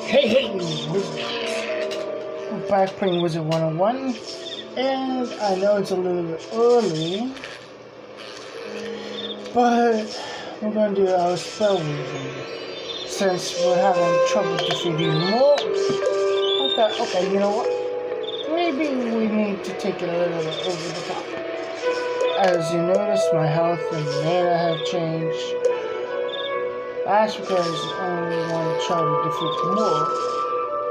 Hey, we're back playing Wizard101, and I know it's a little bit early, but we're going to do our spell weaving, since we're having trouble defeating mobs. Okay, you know what? Maybe we need to take it a little bit over the top. As you notice, my health and mana have changed. That's because I only want to try to defeat more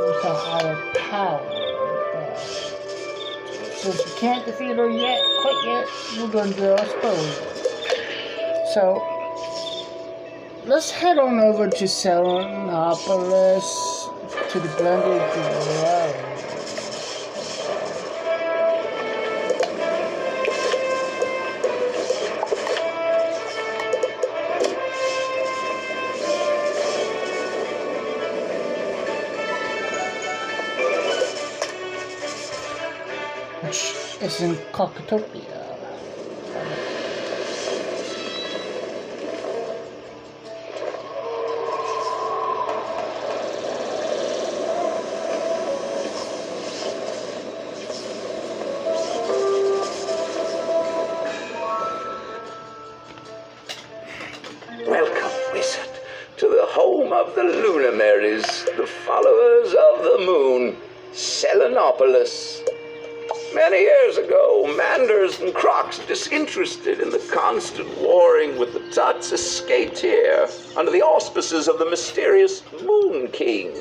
without our power. But since we can't defeat her quite yet, we're going to do our spell. So, let's head on over to Selenopolis to the blended grove. It's in Cockatopia. Welcome, Wizard, to the home of the Luminaries, the followers of the moon, Selenopolis. Many years ago, Manders and Crocs, disinterested in the constant warring with the Tuts, escaped here under the auspices of the mysterious Moon King.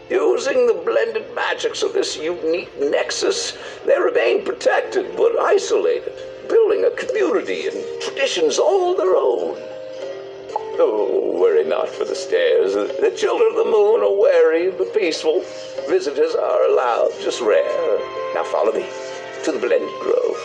Using the blended magics of this unique nexus, they remained protected but isolated, building a community and traditions all their own. Oh, worry not for the stairs. The children of the moon are wary but peaceful. Visitors are allowed, just rare. Now follow me to the blended grove.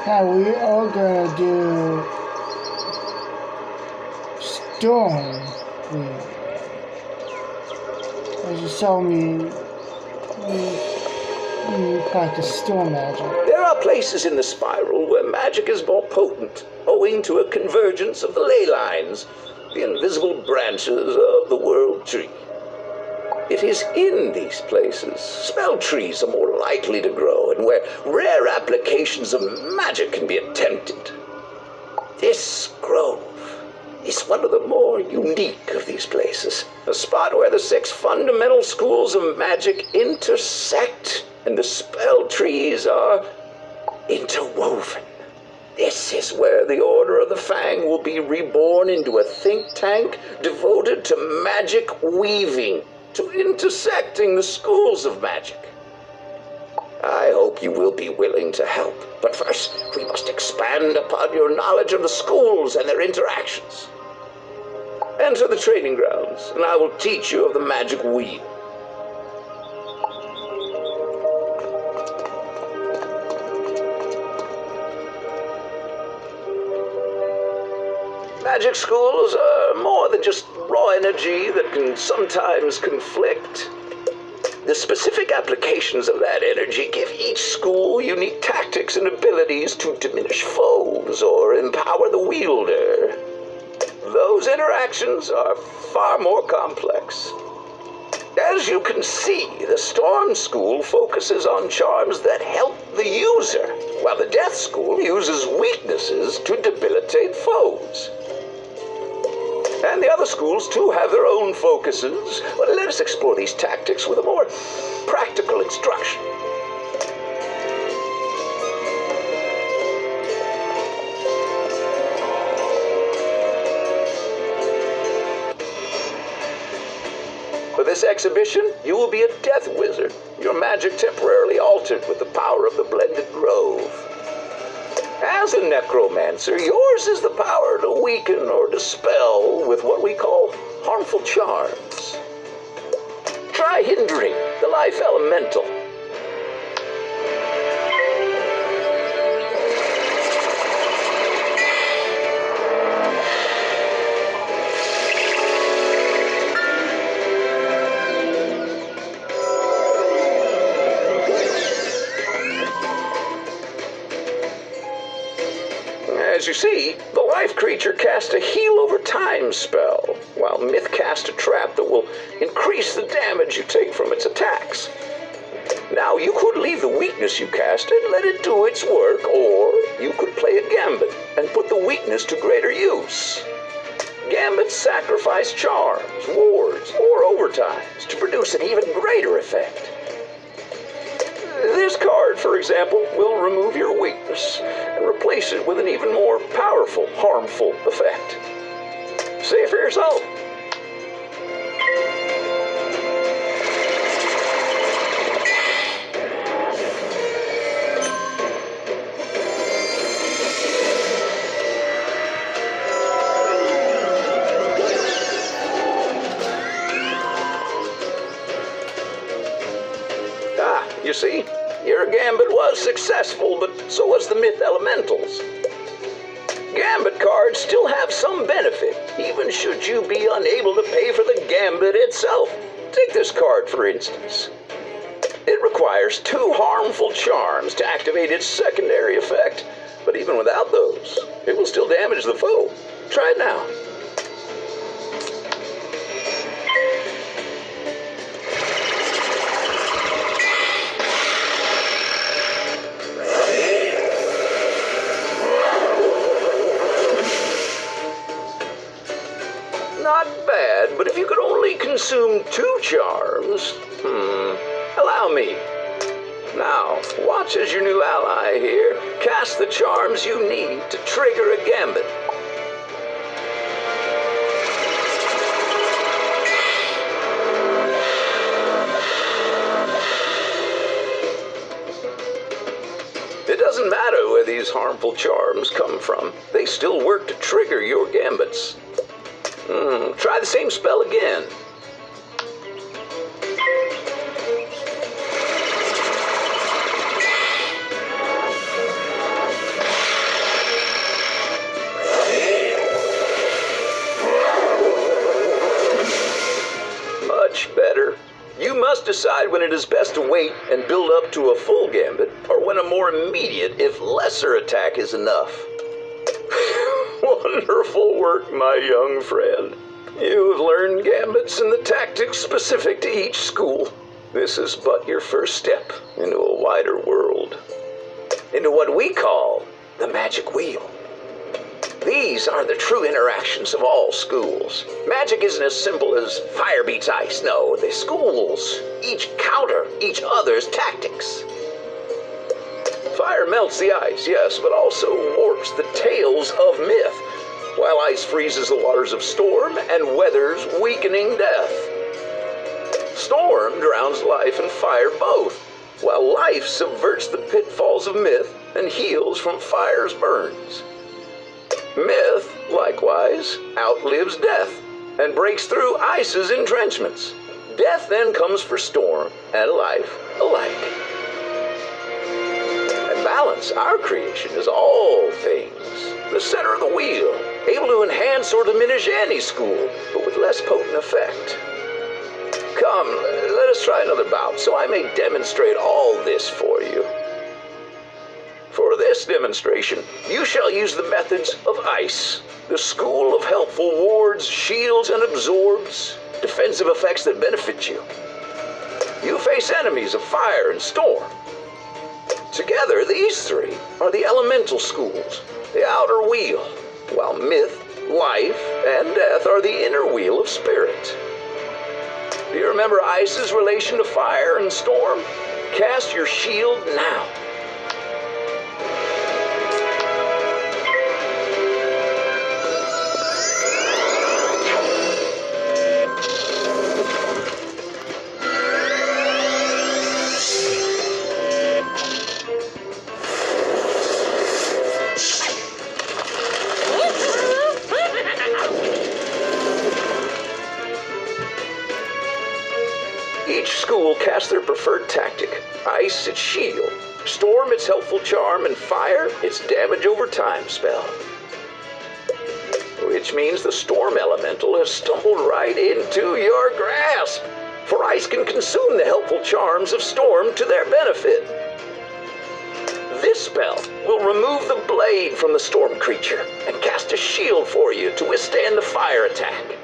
Now we are gonna do storm weaving. As you saw me, we practice storm magic. There are places in the spiral where magic is more potent, owing to a convergence of the ley lines, the invisible branches of the world tree. It is in these places spell trees are more likely to grow and where rare applications of magic can be attempted. This grove is one of the more unique of these places, a spot where the 6 fundamental schools of magic intersect and the spell trees are interwoven. This is where the Order of the Fang will be reborn into a think tank devoted to magic weaving, to intersecting the schools of magic. I hope you will be willing to help, but first we must expand upon your knowledge of the schools and their interactions. Enter the training grounds, and I will teach you of the magic wheel. Magic schools are more than just raw energy that can sometimes conflict. The specific applications of that energy give each school unique tactics and abilities to diminish foes or empower the wielder. Those interactions are far more complex. As you can see, the Storm School focuses on charms that help the user, while the Death School uses weaknesses to debilitate foes. And the other schools, too, have their own focuses. Well, let us explore these tactics with a more practical instruction. For this exhibition, you will be a Death Wizard, your magic temporarily altered with the power of the Blended Grove. As a necromancer, yours is the power to weaken or dispel with what we call harmful charms. thereby hindering the life elemental. As you see, the life creature casts a heal over time spell, while Myth casts a trap that will increase the damage you take from its attacks. Now, you could leave the weakness you cast and let it do its work, or you could play a gambit and put the weakness to greater use. Gambits sacrifice charms, wards, or overtimes to produce an even greater effect. This card, for example, will remove your weakness and replace it with an even more powerful, harmful effect. See it for yourself. You see, your gambit was successful, but so was the Myth Elementals. Gambit cards still have some benefit, even should you be unable to pay for the gambit itself. Take this card, for instance. It requires 2 harmful charms to activate its secondary effect, but even without those, it will still damage the foe. Try it now. Not bad, but if you could only consume 2 charms... Allow me. Now, watch as your new ally here cast the charms you need to trigger a gambit. It doesn't matter where these harmful charms come from. They still work to trigger your gambits. Try the same spell again. Much better. You must decide when it is best to wait and build up to a full gambit, or when a more immediate, if lesser attack is enough. Wonderful work, my young friend. You have learned gambits and the tactics specific to each school. This is but your first step into a wider world. Into what we call the magic wheel. These are the true interactions of all schools. Magic isn't as simple as fire beats ice. No, the schools each counter each other's tactics. Fire melts the ice, yes, but also warps the tales of myth, while ice freezes the waters of storm and weathers weakening death. Storm drowns life and fire both, while life subverts the pitfalls of myth and heals from fire's burns. Myth, likewise, outlives death and breaks through ice's entrenchments. Death then comes for storm and life alike. Balance, our creation, is all things. The center of the wheel, able to enhance or diminish any school, but with less potent effect. Come, let us try another bout, so I may demonstrate all this for you. For this demonstration, you shall use the methods of ice, the school of helpful wards, shields, and absorbs, defensive effects that benefit you. You face enemies of fire and storm. Together, these 3 are the elemental schools, the outer wheel, while myth, life, and death are the inner wheel of spirit. Do you remember ice's relation to fire and storm? Cast your shield now. Each school casts their preferred tactic. Ice, its shield. Storm, its helpful charm. And fire, its damage over time spell. Which means the storm elemental has stumbled right into your grasp. For ice can consume the helpful charms of storm to their benefit. This spell will remove the blade from the storm creature and cast a shield for you to withstand the fire attack.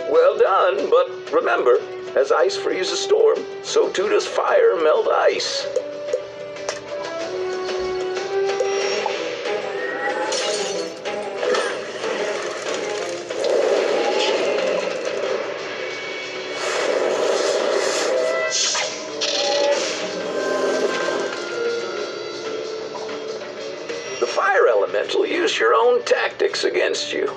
Well done, but remember, as ice freezes storm, so too does fire melt ice. The fire elemental use your own tactics against you.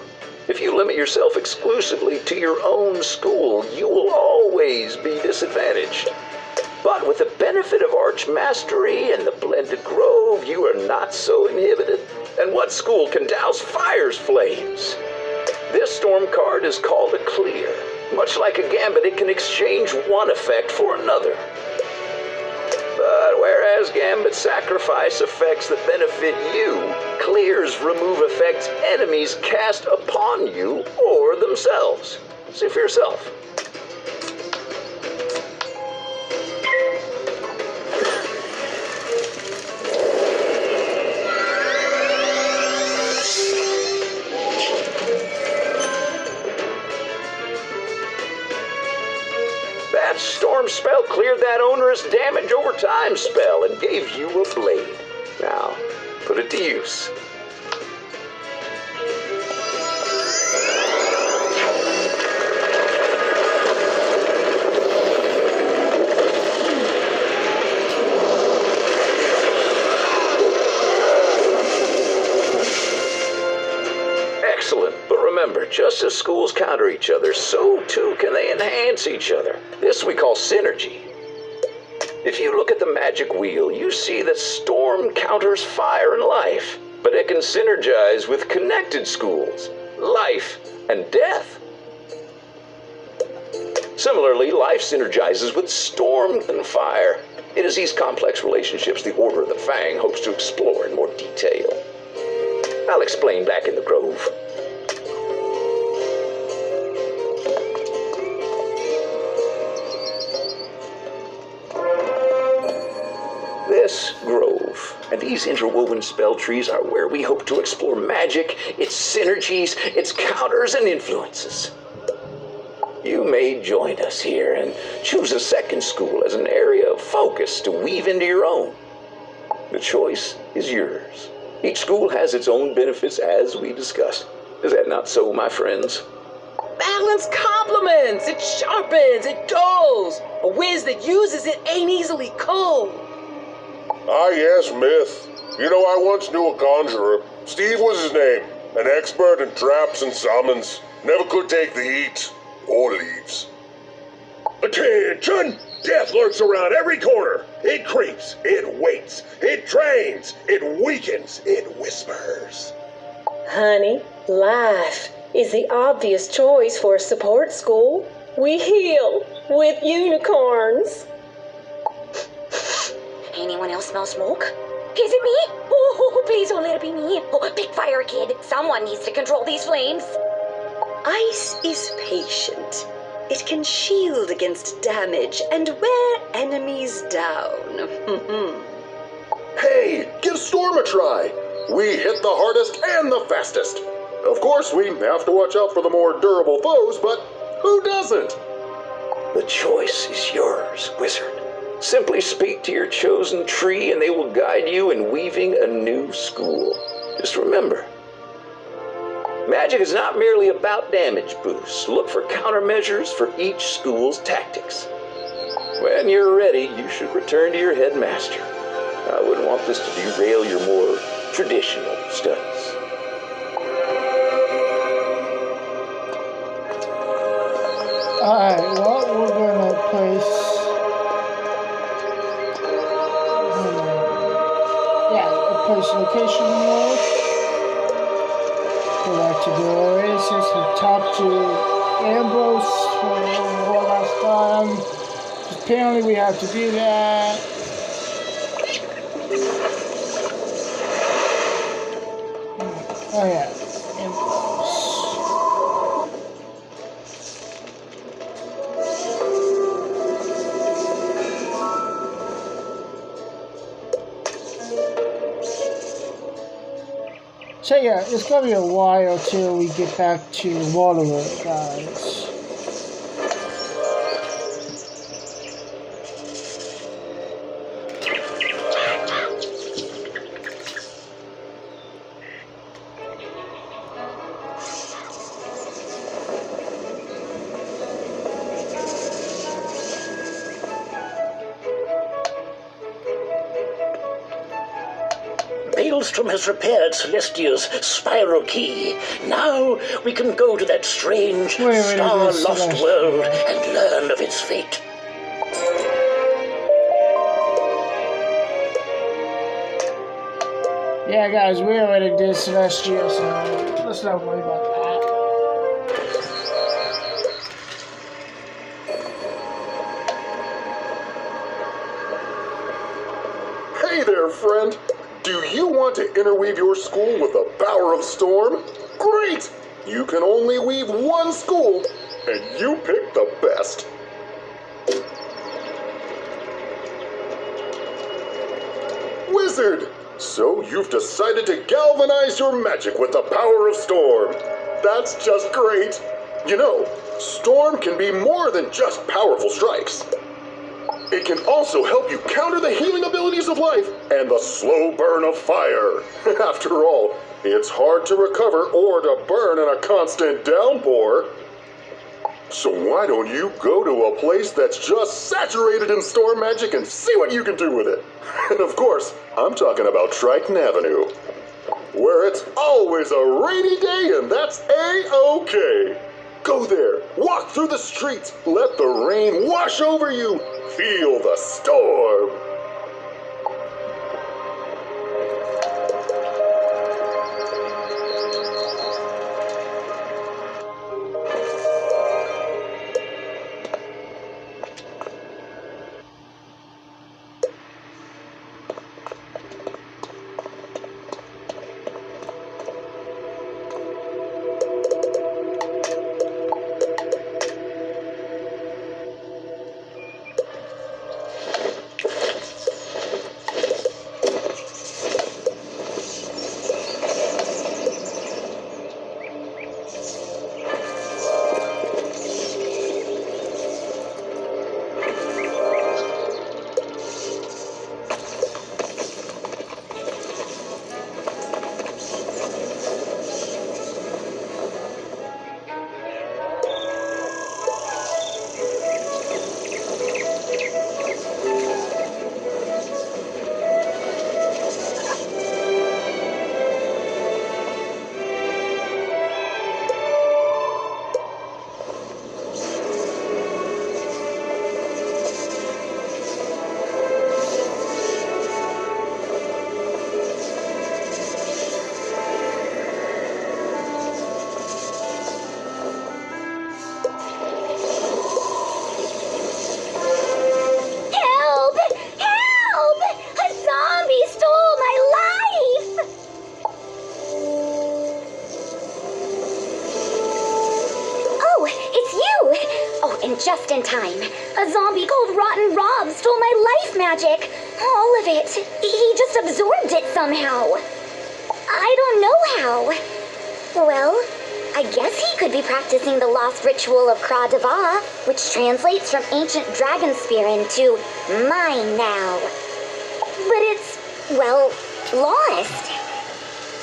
If you limit yourself exclusively to your own school, you will always be disadvantaged. But with the benefit of Arch Mastery and the Blended Grove, you are not so inhibited. And what school can douse fire's flames? This storm card is called a clear. Much like a gambit, it can exchange one effect for another. But whereas gambits sacrifice effects that benefit you, clears remove effects enemies cast upon you or themselves. See for yourself. That storm spell cleared that onerous damage over time spell and gave you a blade. Now, put it to use. Excellent, but remember, just as schools counter each other, so too can they enhance each other. This we call synergy. If you look at the magic wheel, you see that storm counters fire and life, but it can synergize with connected schools, life and death. Similarly, life synergizes with storm and fire. It is these complex relationships the Order of the Fang hopes to explore in more detail. I'll explain back in the Grove. This grove and these interwoven spell trees are where we hope to explore magic, its synergies, its counters and influences. You may join us here and choose a second school as an area of focus to weave into your own. The choice is yours. Each school has its own benefits as we discussed. Is that not so, my friends? Balance complements, it sharpens, it dulls. A whiz that uses it ain't easily culled. Ah, yes, myth. You know, I once knew a conjurer. Steve was his name. An expert in traps and summons. Never could take the heat. Or leaves. Attention! Death lurks around every corner. It creeps. It waits. It trains. It weakens. It whispers. Honey, life is the obvious choice for a support school. We heal with unicorns. Anyone else smell smoke? Is it me? Oh, please don't let it be me. Oh, big fire kid. Someone needs to control these flames. Ice is patient. It can shield against damage and wear enemies down. Hey, give Storm a try. We hit the hardest and the fastest. Of course, we have to watch out for the more durable foes, but who doesn't? The choice is yours, wizard. Simply speak to your chosen tree and they will guide you in weaving a new school. Just remember, magic is not merely about damage boosts. Look for countermeasures for each school's tactics. When you're ready, you should return to your headmaster. I wouldn't want this to derail your more traditional studies. Alright, well, we're gonna place. Place location mode. Go back to the Oasis and talk to Ambrose for one last time. Apparently, we have to do that. Oh, yeah. Ambrose. So yeah, it's gonna be a while till we get back to Wallaru, guys. Maelstrom has repaired Celestia's spiral key. Now we can go to that strange, star-lost world and learn of its fate. Yeah, guys, we already did Celestia, so let's not worry about that. Hey there, friend. Do you want to interweave your school with the power of storm? Great! You can only weave one school, and you pick the best. Wizard! So you've decided to galvanize your magic with the power of storm. That's just great. You know, storm can be more than just powerful strikes. It can also help you counter the healing abilities of life and the slow burn of fire. After all, it's hard to recover or to burn in a constant downpour. So why don't you go to a place that's just saturated in storm magic and see what you can do with it? And of course, I'm talking about Triton Avenue, where it's always a rainy day and that's A-OK. Go there, walk through the streets, let the rain wash over you, feel the storm. Just in time. A zombie called Rotten Rob stole my life magic. All of it. He just absorbed it somehow. I don't know how. Well, I guess he could be practicing the lost ritual of Kra Deva, which translates from ancient dragon spear into mine now. But it's, well, lost.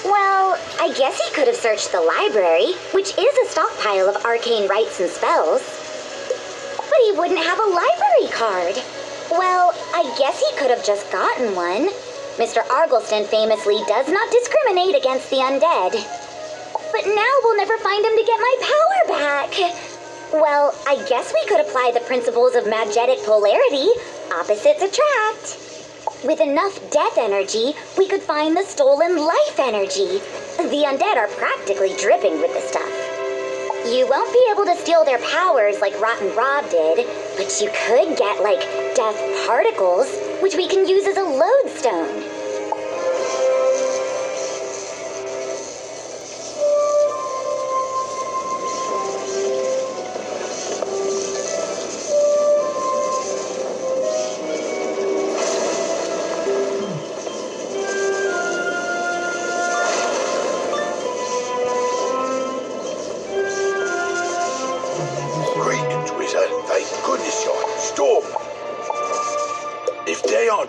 Well, I guess he could have searched the library, which is a stockpile of arcane rites and spells. But he wouldn't have a library card. Well, I guess he could have just gotten one. Mr. Argleston famously does not discriminate against the undead. But now we'll never find him to get my power back. Well, I guess we could apply the principles of magnetic polarity. Opposites attract. With enough death energy, we could find the stolen life energy. The undead are practically dripping with the stuff. You won't be able to steal their powers like Rotten Rob did, but you could get, like, death particles, which we can use as a lodestone.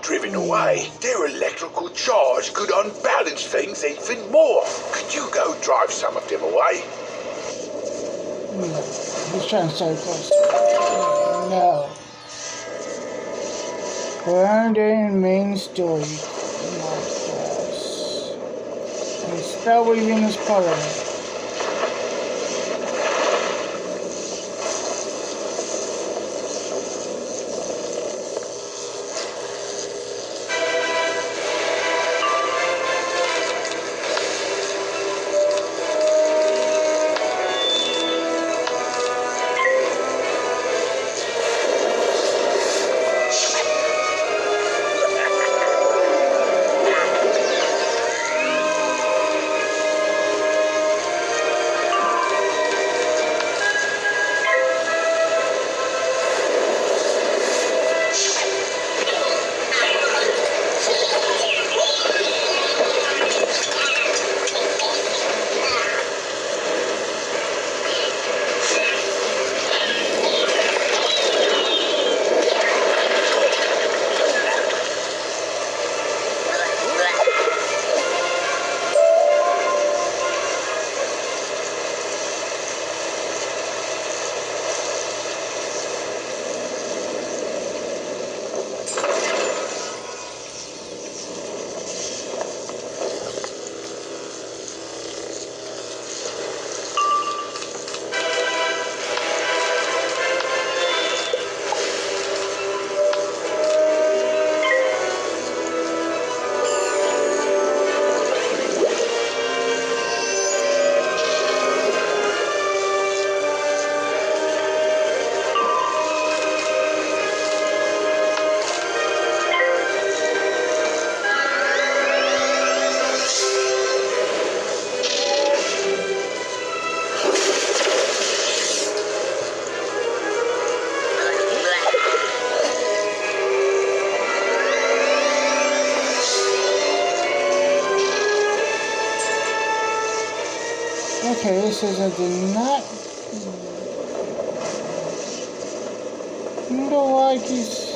Driven away, their electrical charge could unbalance things even more. Could you go drive some of them away? No. He's trying to start close. No. Ground in main story. And spell weaving is part of it. Okay, this says I did not. You know why he's.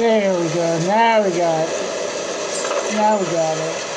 There we go. Now we got it. Now we got it.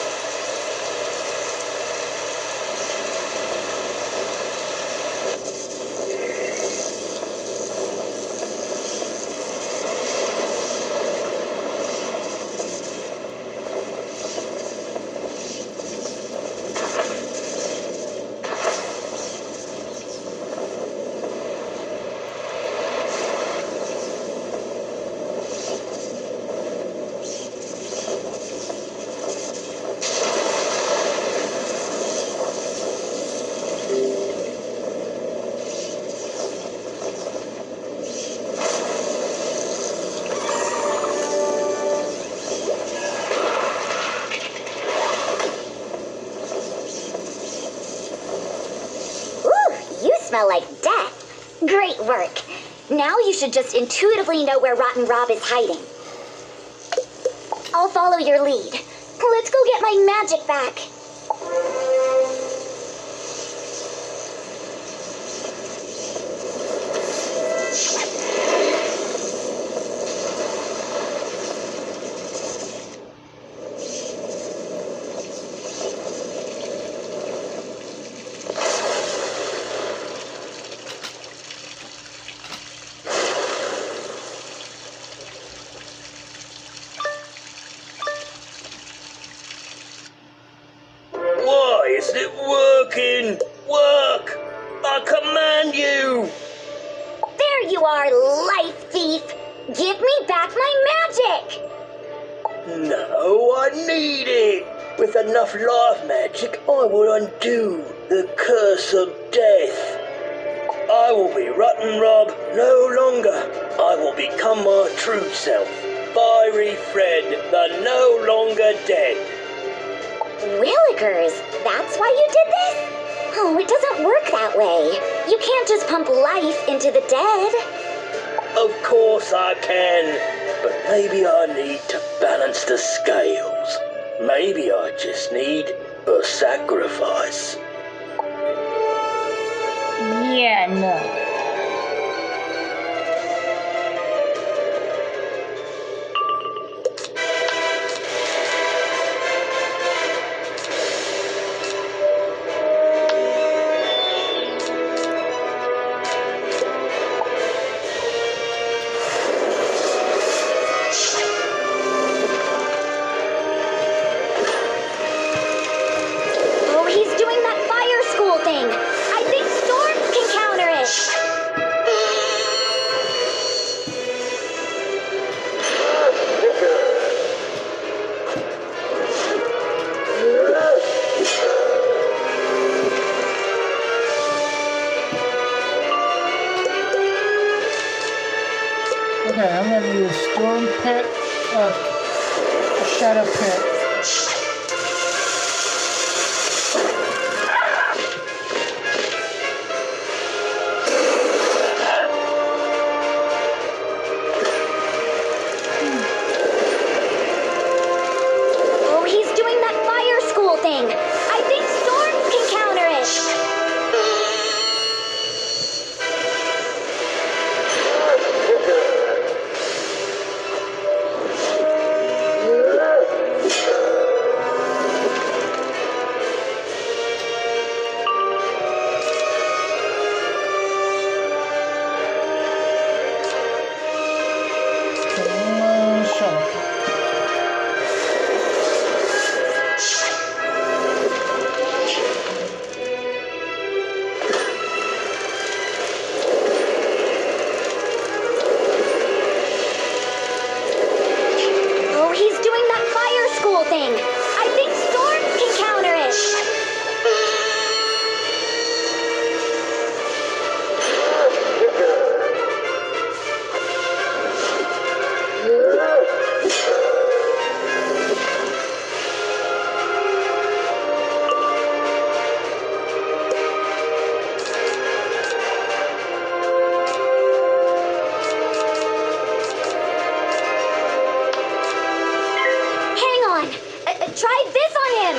Smell like death. Great work. Now you should just intuitively know where Rotten Rob is hiding. I'll follow your lead. Let's go get my magic back. Is it working? Work! I command you! There you are, life thief! Give me back my magic! No, I need it! With enough life magic, I will undo the curse of death. I will be Rotten Rob no longer. I will become my true self. Fiery Fred, the no longer dead. Willikers, that's why you did this? Oh, it doesn't work that way. You can't just pump life into the dead. Of course I can, but maybe I need to balance the scales. Maybe I just need a sacrifice. Yeah, no. Okay, I'm gonna do a storm pit, a shadow pit. Oh, he's doing that fire school thing. I think storms can counter it. Try this on him!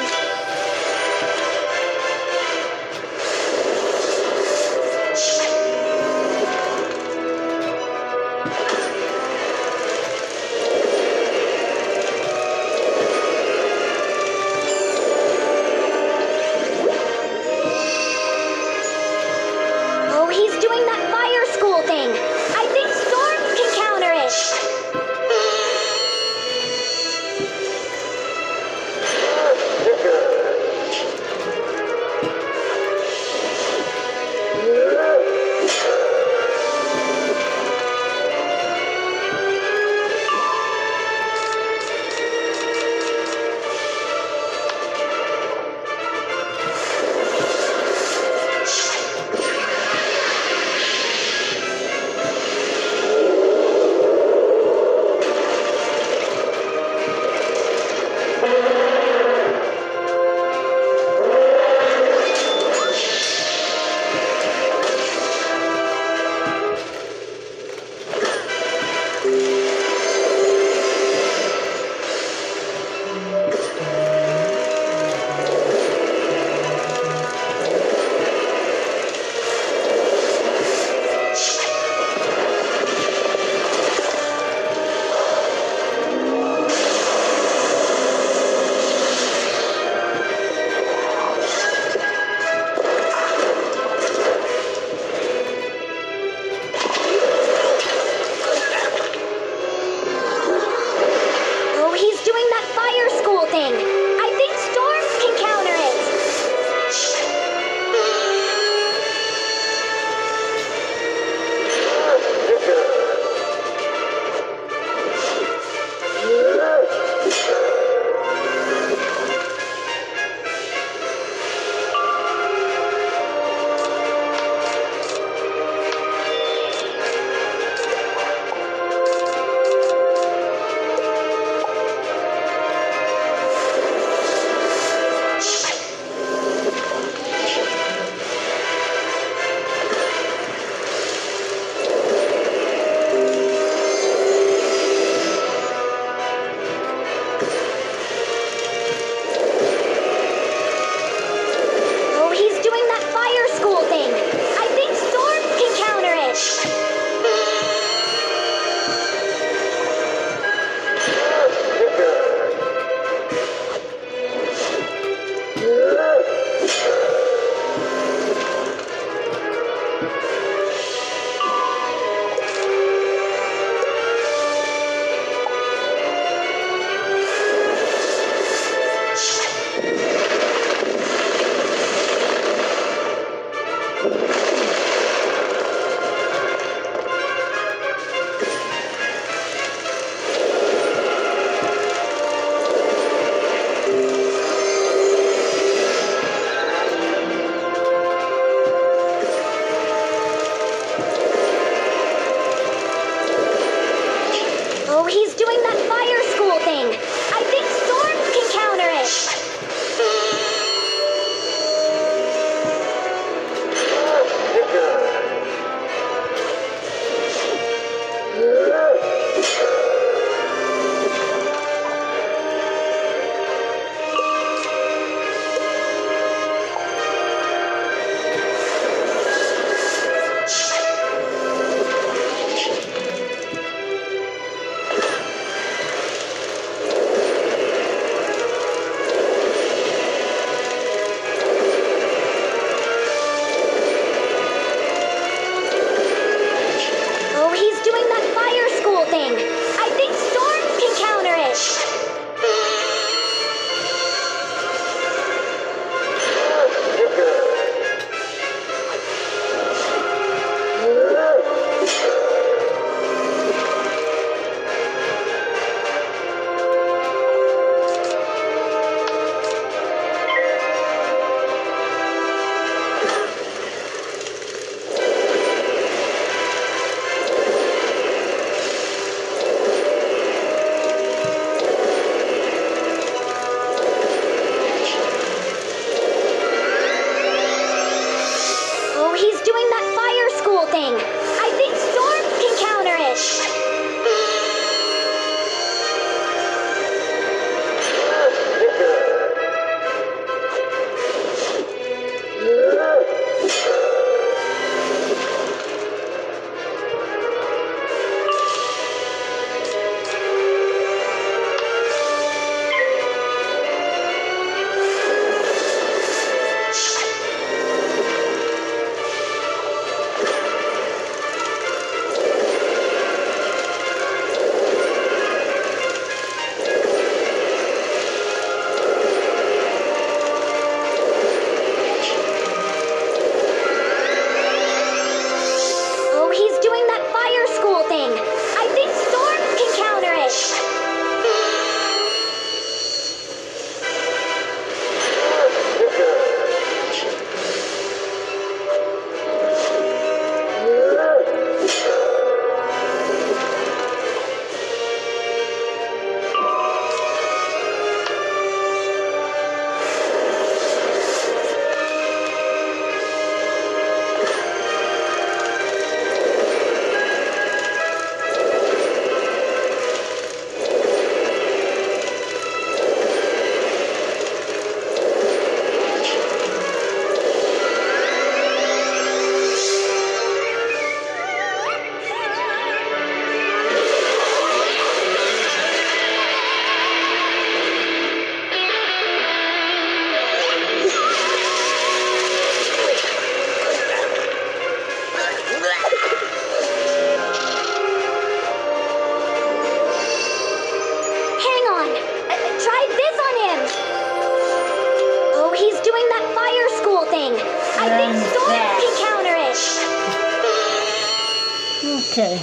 Oh, he's doing that fire school thing. I think storms can counter it. Oh, he's doing that fire school thing. I think storms can counter it. Oh, he's doing that fire school thing. I think storms can counter it. Oh, he's doing that fire school thing. I think storms can counter it. Hang on. Try this on him. Oh, he's doing that fire school thing. I think And storms that. can counter it. Okay.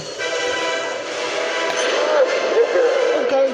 Okay.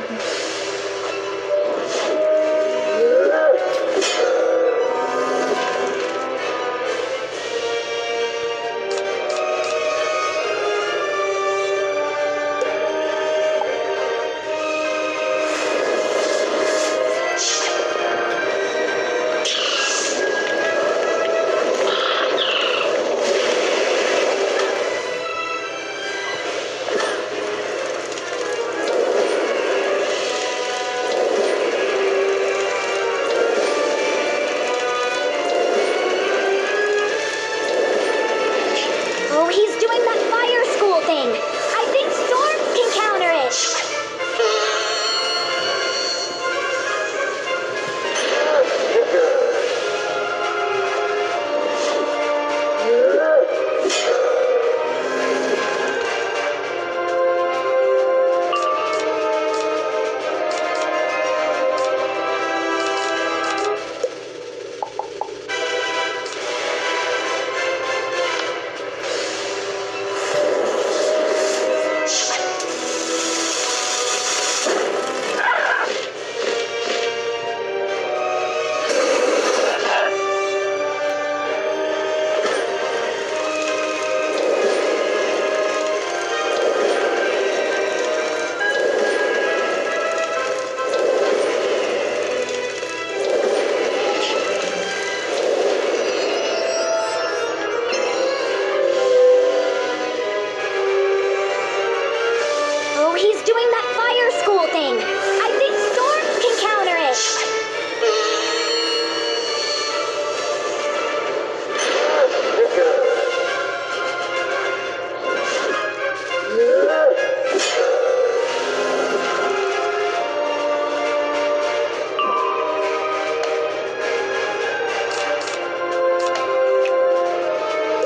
Storm's doing that fire school thing. I think Storm can counter it.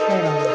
Hang on.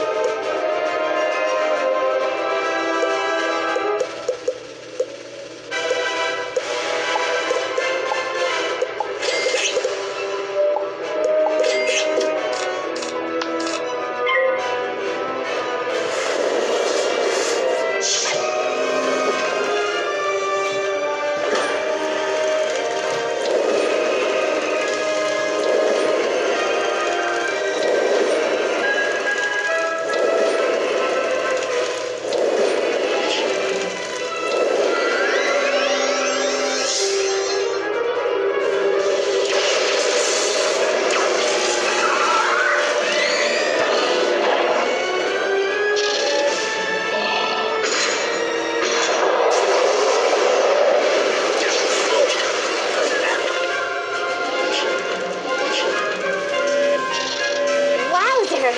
Wowzer!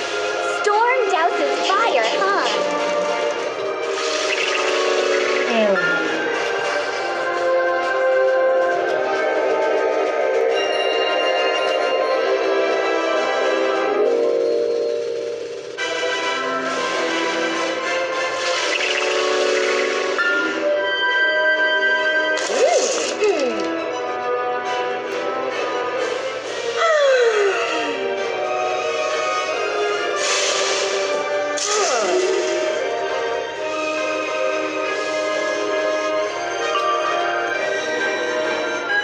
Storm douses fire, huh? There we go.